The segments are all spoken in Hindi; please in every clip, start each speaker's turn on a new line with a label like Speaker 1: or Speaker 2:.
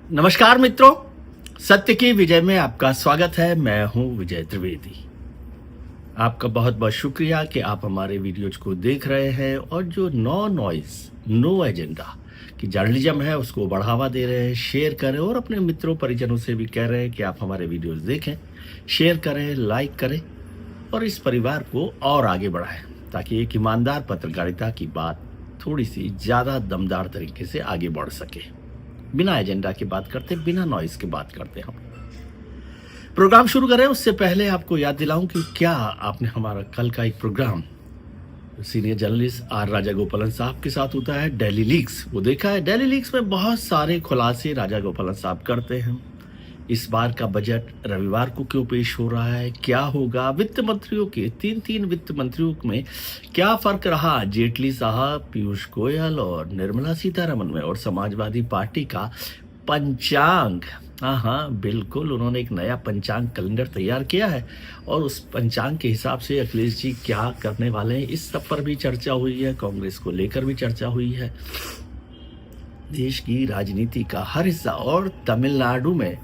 Speaker 1: नमस्कार मित्रों, सत्य की विजय में आपका स्वागत है। मैं हूं विजय त्रिवेदी। आपका बहुत बहुत शुक्रिया कि आप हमारे वीडियोज को देख रहे हैं और जो नो नॉइस नो एजेंडा की जर्नलिज्म है उसको बढ़ावा दे रहे हैं। शेयर करें और अपने मित्रों परिजनों से भी कह रहे हैं कि आप हमारे वीडियोज देखें, शेयर करें, लाइक करें और इस परिवार को और आगे बढ़ाएं ताकि एक ईमानदार पत्रकारिता की बात थोड़ी सी ज़्यादा दमदार तरीके से आगे बढ़ सके। बिना एजेंडा की बात करते, बिना नॉइस की बात करते हम। प्रोग्राम शुरू करें उससे पहले आपको याद दिलाऊं कि क्या आपने हमारा कल का एक प्रोग्राम सीनियर जर्नलिस्ट आर राजा गोपालन साहब के साथ होता है डेली लीक्स, वो देखा है? डेली लीक्स में बहुत सारे खुलासे राजा गोपालन साहब करते हैं। इस बार का बजट रविवार को क्यों पेश हो रहा है, क्या होगा, वित्त मंत्रियों के तीन वित्त मंत्रियों में क्या फर्क रहा, जेटली साहब, पीयूष गोयल और निर्मला सीतारमन में, और समाजवादी पार्टी का पंचांग। हाँ, बिल्कुल, उन्होंने एक नया पंचांग कैलेंडर तैयार किया है और उस पंचांग के हिसाब से अखिलेश जी क्या करने वाले हैं, इस सब पर भी चर्चा हुई है। कांग्रेस को लेकर भी चर्चा हुई है। देश की राजनीति का हर हिस्सा, और तमिलनाडु में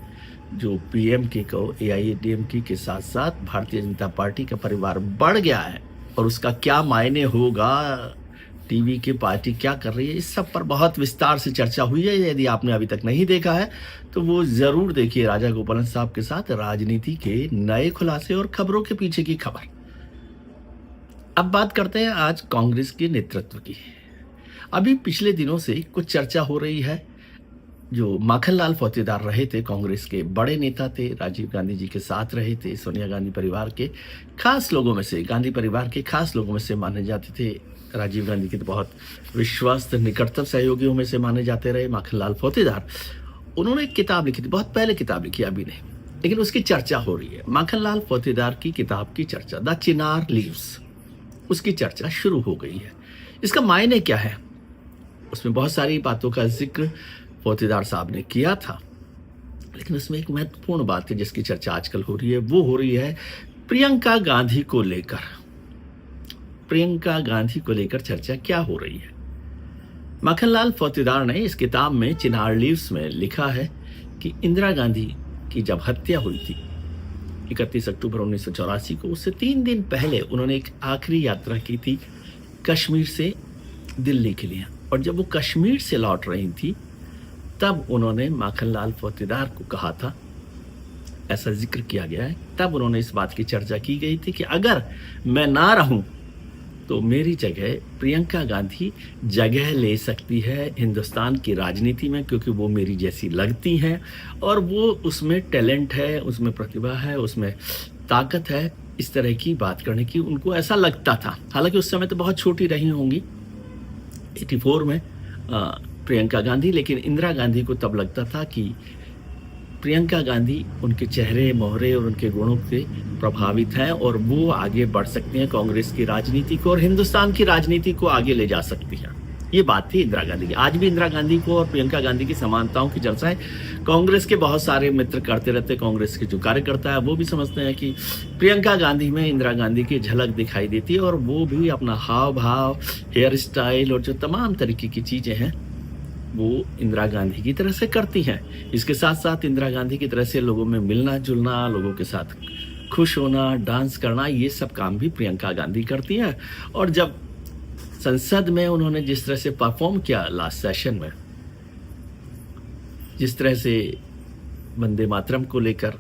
Speaker 1: जो पीएमके को एआईएडीएमके के साथ साथ भारतीय जनता पार्टी का परिवार बढ़ गया है और उसका क्या मायने होगा, टीवी की पार्टी क्या कर रही है, इस सब पर बहुत विस्तार से चर्चा हुई है। यदि आपने अभी तक नहीं देखा है तो वो जरूर देखिए राजा गोपालन साहब के साथ राजनीति के नए खुलासे और खबरों के पीछे की खबर। अब बात करते हैं आज कांग्रेस के नेतृत्व की। अभी पिछले दिनों से कुछ चर्चा हो रही है। जो माखनलाल फौतेदार रहे थे, कांग्रेस के बड़े नेता थे, राजीव गांधी जी के साथ रहे थे, सोनिया गांधी परिवार के खास लोगों में से, गांधी परिवार के खास लोगों में से माने जाते थे। राजीव गांधी के तो बहुत विश्वस्त निकटतम सहयोगियों में से माने जाते रहे माखनलाल फौतेदार। उन्होंने एक किताब लिखी थी, बहुत पहले किताब लिखी, अभी नहीं, लेकिन उसकी चर्चा हो रही है। माखनलाल फौतेदार की किताब की चर्चा, द चिनार लीव्स, उसकी चर्चा शुरू हो गई है। इसका मायने क्या है, उसमें बहुत सारी बातों का जिक्र फौतेदार साहब ने किया था, लेकिन उसमें एक महत्वपूर्ण बात है जिसकी चर्चा आजकल हो रही है, वो हो रही है प्रियंका गांधी को लेकर। प्रियंका गांधी को लेकर चर्चा क्या हो रही है? माखनलाल फौतेदार ने इस किताब में चिनार लीव्स में लिखा है कि इंदिरा गांधी की जब हत्या हुई थी 31 अक्टूबर 1984 को, उससे 3 दिन पहले उन्होंने एक आखिरी यात्रा की थी कश्मीर से दिल्ली के लिए, और जब वो कश्मीर से लौट रही थी तब उन्होंने माखनलाल फौतेदार को कहा था, ऐसा जिक्र किया गया है, तब उन्होंने इस बात की चर्चा की गई थी कि अगर मैं ना रहूं तो मेरी जगह प्रियंका गांधी जगह ले सकती है हिंदुस्तान की राजनीति में, क्योंकि वो मेरी जैसी लगती हैं और वो उसमें टैलेंट है, उसमें प्रतिभा है, उसमें ताकत है, इस तरह की बात करने की उनको ऐसा लगता था। हालांकि उस समय तो बहुत छोटी रही होंगी, 84 में प्रियंका गांधी, लेकिन इंदिरा गांधी को तब लगता था कि प्रियंका गांधी उनके चेहरे मोहरे और उनके गुणों से प्रभावित हैं और वो आगे बढ़ सकती हैं कांग्रेस की राजनीति को और हिंदुस्तान की राजनीति को आगे ले जा सकती हैं। ये बात थी इंदिरा गांधी की। आज भी इंदिरा गांधी को और प्रियंका गांधी की समानताओं की चर्चाएं कांग्रेस के बहुत सारे मित्र करते रहते। कांग्रेस के जो कार्यकर्ता है वो भी समझते हैं कि प्रियंका गांधी में इंदिरा गांधी की झलक दिखाई देती है और वो भी अपना हाव भाव, हेयर स्टाइल और जो तमाम तरीके की चीजें हैं वो इंदिरा गांधी की तरह से करती हैं। इसके साथ साथ इंदिरा गांधी की तरह से लोगों में मिलना जुलना, लोगों के साथ खुश होना, डांस करना, ये सब काम भी प्रियंका गांधी करती हैं। और जब संसद में उन्होंने जिस तरह से परफॉर्म किया लास्ट सेशन में, जिस तरह से वंदे मातरम को लेकर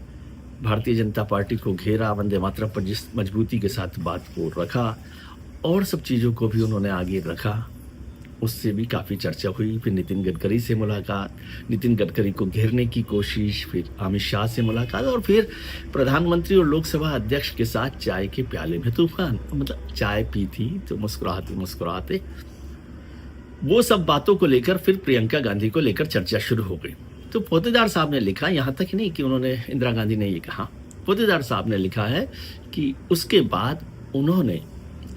Speaker 1: भारतीय जनता पार्टी को घेरा, वंदे मातरम पर जिस मजबूती के साथ बात को रखा और सब चीज़ों को भी उन्होंने आगे रखा, उससे भी काफ़ी चर्चा हुई। फिर नितिन गडकरी से मुलाकात, नितिन गडकरी को घेरने की कोशिश, फिर अमित शाह से मुलाकात और फिर प्रधानमंत्री और लोकसभा अध्यक्ष के साथ चाय के प्याले में तूफान, मतलब चाय पी थी तो मुस्कुराते मुस्कुराते। वो सब बातों को लेकर फिर प्रियंका गांधी को लेकर चर्चा शुरू हो गई। तो फौतेदार साहब ने लिखा, यहाँ तक नहीं कि उन्होंने इंदिरा गांधी ने ये कहा, फौतेदार साहब ने लिखा है कि उसके बाद उन्होंने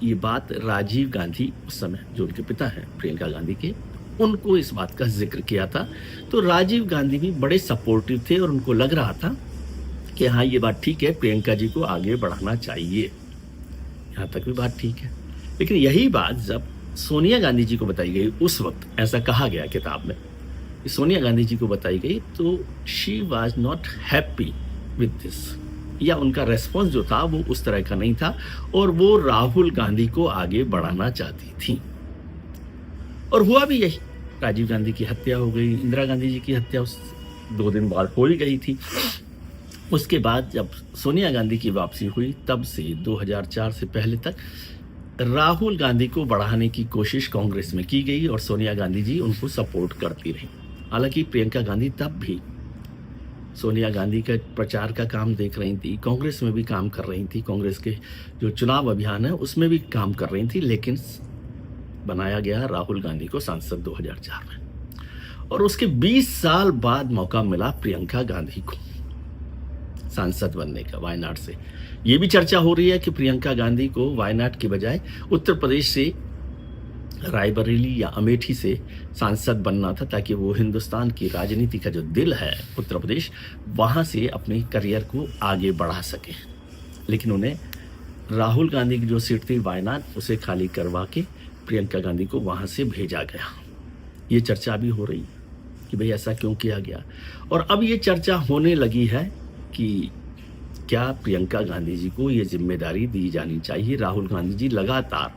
Speaker 1: ये बात राजीव गांधी, उस समय जो उनके पिता हैं प्रियंका गांधी के, उनको इस बात का जिक्र किया था। तो राजीव गांधी भी बड़े सपोर्टिव थे और उनको लग रहा था कि हाँ ये बात ठीक है, प्रियंका जी को आगे बढ़ाना चाहिए। यहाँ तक भी बात ठीक है, लेकिन यही बात जब सोनिया गांधी जी को बताई गई, उस वक्त ऐसा कहा गया किताब में सोनिया गांधी जी को बताई गई, तो she was not happy with this, या उनका रेस्पॉन्स जो था वो उस तरह का नहीं था, और वो राहुल गांधी को आगे बढ़ाना चाहती थी। और हुआ भी यही। राजीव गांधी की हत्या हो गई, इंदिरा गांधी जी की हत्या उस 2 दिन बाद हो ही गई थी। उसके बाद जब सोनिया गांधी की वापसी हुई, तब से 2004 से पहले तक राहुल गांधी को बढ़ाने की कोशिश कांग्रेस में की गई और सोनिया गांधी जी उनको सपोर्ट करती रही। हालांकि प्रियंका गांधी तब भी सोनिया गांधी का प्रचार का काम देख रही थी, कांग्रेस में भी काम कर रही थी, कांग्रेस के जो चुनाव अभियान है उसमें भी काम कर रही थी, लेकिन बनाया गया राहुल गांधी को सांसद 2004 में, और उसके 20 साल बाद मौका मिला प्रियंका गांधी को सांसद बनने का वायनाड से। ये भी चर्चा हो रही है कि प्रियंका गांधी को वायनाड के बजाय उत्तर प्रदेश से रायबरेली या अमेठी से सांसद बनना था, ताकि वो हिंदुस्तान की राजनीति का जो दिल है उत्तर प्रदेश, वहां से अपने करियर को आगे बढ़ा सके। लेकिन उन्हें राहुल गांधी की जो सीट थी वायनाड, उसे खाली करवा के प्रियंका गांधी को वहां से भेजा गया। ये चर्चा भी हो रही है कि भाई ऐसा क्यों किया गया। और अब ये चर्चा होने लगी है कि क्या प्रियंका गांधी जी को ये जिम्मेदारी दी जानी चाहिए। राहुल गांधी जी लगातार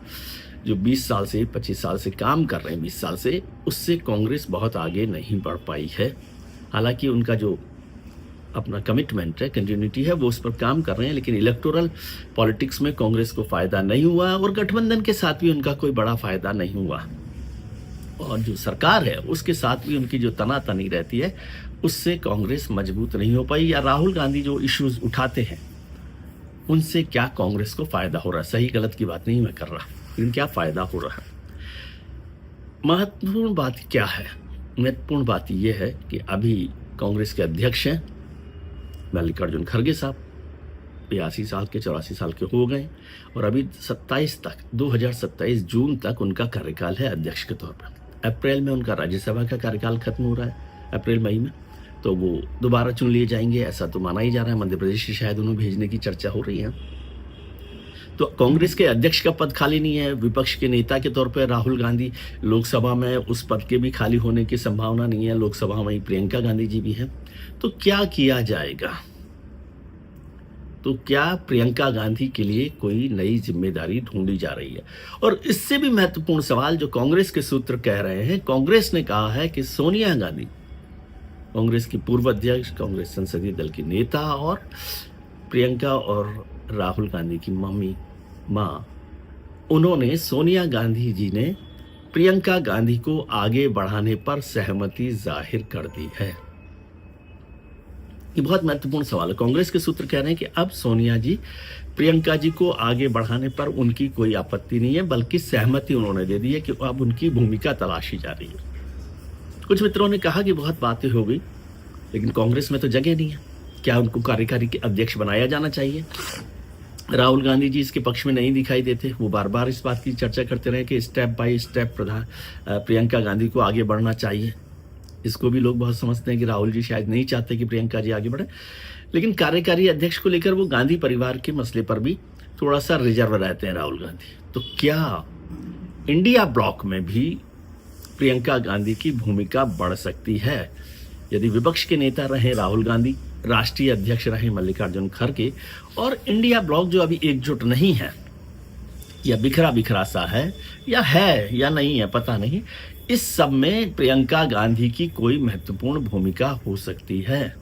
Speaker 1: जो 20 साल से 25 साल से काम कर रहे हैं, 20 साल से, उससे कांग्रेस बहुत आगे नहीं बढ़ पाई है। हालांकि उनका जो अपना कमिटमेंट है, कंटिन्यूटी है, वो उस पर काम कर रहे हैं, लेकिन इलेक्टोरल पॉलिटिक्स में कांग्रेस को फायदा नहीं हुआ और गठबंधन के साथ भी उनका कोई बड़ा फायदा नहीं हुआ। और जो सरकार है उसके साथ भी उनकी जो तनातनी रहती है, उससे कांग्रेस मजबूत नहीं हो पाई। या राहुल गांधी जो इश्यूज उठाते हैं उनसे क्या कांग्रेस को फायदा हो रहा है। सही गलत की बात नहीं मैं कर रहा, लेकिन क्या फायदा हो रहा है। महत्वपूर्ण बात क्या है? महत्वपूर्ण बात यह है कि अभी कांग्रेस के अध्यक्ष हैं मल्लिकार्जुन खड़गे साहब, 82 साल के 84 साल के हो गए, और अभी 2027 जून तक उनका कार्यकाल है अध्यक्ष के तौर पर। अप्रैल में उनका राज्यसभा का कार्यकाल खत्म हो रहा है, अप्रैल मई में, तो वो दोबारा चुन लिए जाएंगे, ऐसा तो माना ही जा रहा है। मध्य प्रदेश से शायद उन्हें भेजने की चर्चा हो रही है। तो कांग्रेस के अध्यक्ष का पद खाली नहीं है, विपक्ष के नेता के तौर पर राहुल गांधी लोकसभा में, उस पद के भी खाली होने की संभावना नहीं है। लोकसभा में ही प्रियंका गांधी जी भी हैं। तो क्या किया जाएगा? तो क्या प्रियंका गांधी के लिए कोई नई जिम्मेदारी ढूंढी जा रही है? और इससे भी महत्वपूर्ण सवाल जो कांग्रेस के सूत्र कह रहे हैं, कांग्रेस ने कहा है कि सोनिया गांधी, कांग्रेस की पूर्व अध्यक्ष, कांग्रेस संसदीय दल की नेता, और प्रियंका और राहुल गांधी की मम्मी मां, उन्होंने, सोनिया गांधी जी ने प्रियंका गांधी को आगे बढ़ाने पर सहमति जाहिर कर दी है। ये बहुत महत्वपूर्ण सवाल है। कांग्रेस के सूत्र कह रहे हैं कि अब सोनिया जी प्रियंका जी को आगे बढ़ाने पर उनकी कोई आपत्ति नहीं है, बल्कि सहमति उन्होंने दे दी है कि अब उनकी भूमिका तलाशी जा रही है। कुछ मित्रों ने कहा कि बहुत बातें हो गई, लेकिन कांग्रेस में तो जगह नहीं है। क्या उनको कार्यकारी के अध्यक्ष बनाया जाना चाहिए? राहुल गांधी जी इसके पक्ष में नहीं दिखाई देते। वो बार बार इस बात की चर्चा करते रहे कि step by step Priyanka Gandhi को आगे बढ़ना चाहिए। इसको भी लोग बहुत समझते हैं कि राहुल जी शायद नहीं चाहते कि प्रियंका जी आगे बढ़े, लेकिन कार्यकारी अध्यक्ष को लेकर वो गांधी परिवार के मसले पर भी थोड़ा सा रिजर्व रहते हैं राहुल गांधी। तो क्या इंडिया ब्लॉक में भी प्रियंका गांधी की भूमिका बढ़ सकती है? यदि विपक्ष के नेता रहे राहुल गांधी, राष्ट्रीय अध्यक्ष रहे मल्लिकार्जुन खड़गे, और इंडिया ब्लॉक जो अभी एकजुट नहीं है, या बिखरा बिखरा सा है या नहीं है, पता नहीं, इस सब में प्रियंका गांधी की कोई महत्वपूर्ण भूमिका हो सकती है।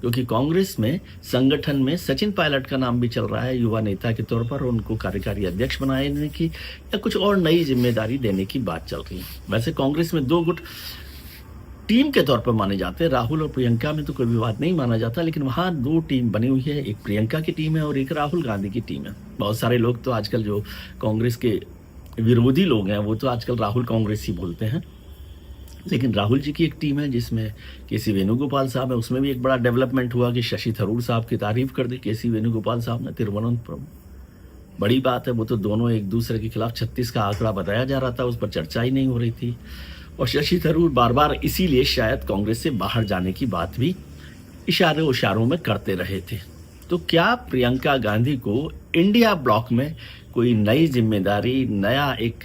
Speaker 1: क्योंकि कांग्रेस में, संगठन में सचिन पायलट का नाम भी चल रहा है युवा नेता के तौर पर, उनको कार्यकारी अध्यक्ष बनाने की या कुछ और नई जिम्मेदारी देने की बात चल रही है। वैसे कांग्रेस में 2 गुट टीम के तौर पर माने जाते हैं। राहुल और प्रियंका में तो कोई विवाद नहीं माना जाता, लेकिन वहां 2 टीम बनी हुई है, एक प्रियंका की टीम है और एक राहुल गांधी की टीम है। बहुत सारे लोग तो आजकल जो कांग्रेस के विरोधी लोग हैं, वो तो आजकल राहुल कांग्रेस ही बोलते हैं, लेकिन राहुल जी की एक टीम है जिसमें केसी वेणुगोपाल साहब है। उसमें भी एक बड़ा डेवलपमेंट हुआ कि शशि थरूर साहब की तारीफ कर दी केसी वेणुगोपाल साहब ने तिरुवनंतपुरम। बड़ी बात है, वो तो दोनों एक दूसरे के खिलाफ 36 का आंकड़ा बताया जा रहा था, उस पर चर्चा ही नहीं हो रही थी। और शशि थरूर बार बार इसीलिए शायद कांग्रेस से बाहर जाने की बात भी इशारों में करते रहे थे। तो क्या प्रियंका गांधी को इंडिया ब्लॉक में कोई नई जिम्मेदारी, नया एक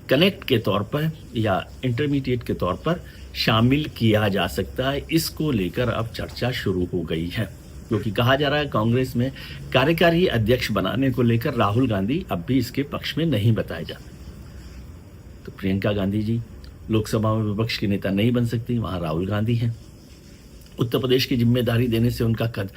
Speaker 1: कनेक्ट के तौर पर या इंटरमीडिएट के तौर पर शामिल किया जा सकता है, इसको लेकर अब चर्चा शुरू हो गई है, क्योंकि कहा जा रहा है कांग्रेस में कार्यकारी अध्यक्ष बनाने को लेकर राहुल गांधी अब भी इसके पक्ष में नहीं बताए जाते। तो प्रियंका गांधी जी लोकसभा में विपक्ष की नेता नहीं बन सकती, वहां राहुल गांधी हैं। उत्तर प्रदेश की जिम्मेदारी देने से उनका कद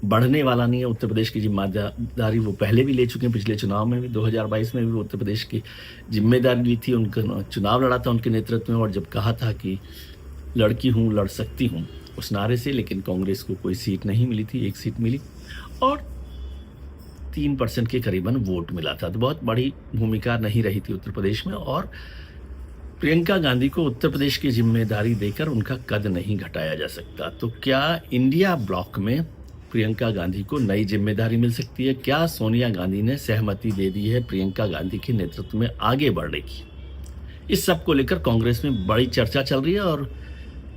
Speaker 1: बढ़ने वाला नहीं है। उत्तर प्रदेश की जिम्मेदारी वो पहले भी ले चुके हैं, पिछले चुनाव में भी 2022 में भी उत्तर प्रदेश की जिम्मेदारी ली थी, उनका चुनाव लड़ा था उनके नेतृत्व में, और जब कहा था कि लड़की हूँ लड़ सकती हूँ उस नारे से, लेकिन कांग्रेस को कोई सीट नहीं मिली थी, एक सीट मिली और 3% के करीबन वोट मिला था। तो बहुत बड़ी भूमिका नहीं रही थी उत्तर प्रदेश में, और प्रियंका गांधी को उत्तर प्रदेश की जिम्मेदारी देकर उनका कद नहीं घटाया जा सकता। तो क्या इंडिया ब्लॉक में प्रियंका गांधी को नई जिम्मेदारी मिल सकती है? क्या सोनिया गांधी ने सहमति दे दी है प्रियंका गांधी के नेतृत्व में आगे बढ़ने की? इस सब को लेकर कांग्रेस में बड़ी चर्चा चल रही है और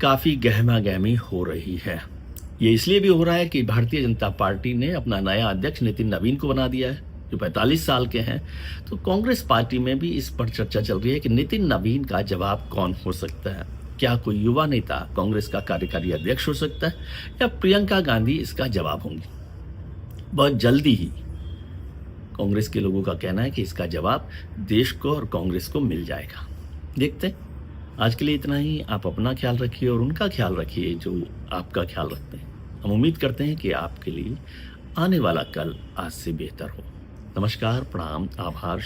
Speaker 1: काफ़ी गहमा गहमी हो रही है। ये इसलिए भी हो रहा है कि भारतीय जनता पार्टी ने अपना नया अध्यक्ष नितिन नवीन को बना दिया है, जो 45 साल के हैं। तो कांग्रेस पार्टी में भी इस पर चर्चा चल रही है कि नितिन नवीन का जवाब कौन हो सकता है। क्या कोई युवा नेता कांग्रेस का कार्यकारी अध्यक्ष हो सकता है, या प्रियंका गांधी इसका जवाब होंगी? बहुत जल्दी ही कांग्रेस के लोगों का कहना है कि इसका जवाब देश को और कांग्रेस को मिल जाएगा। देखते हैं। आज के लिए इतना ही। आप अपना ख्याल रखिए और उनका ख्याल रखिए जो आपका ख्याल रखते हैं। हम उम्मीद करते हैं कि आपके लिए आने वाला कल आज से बेहतर हो। नमस्कार, प्रणाम, आभार।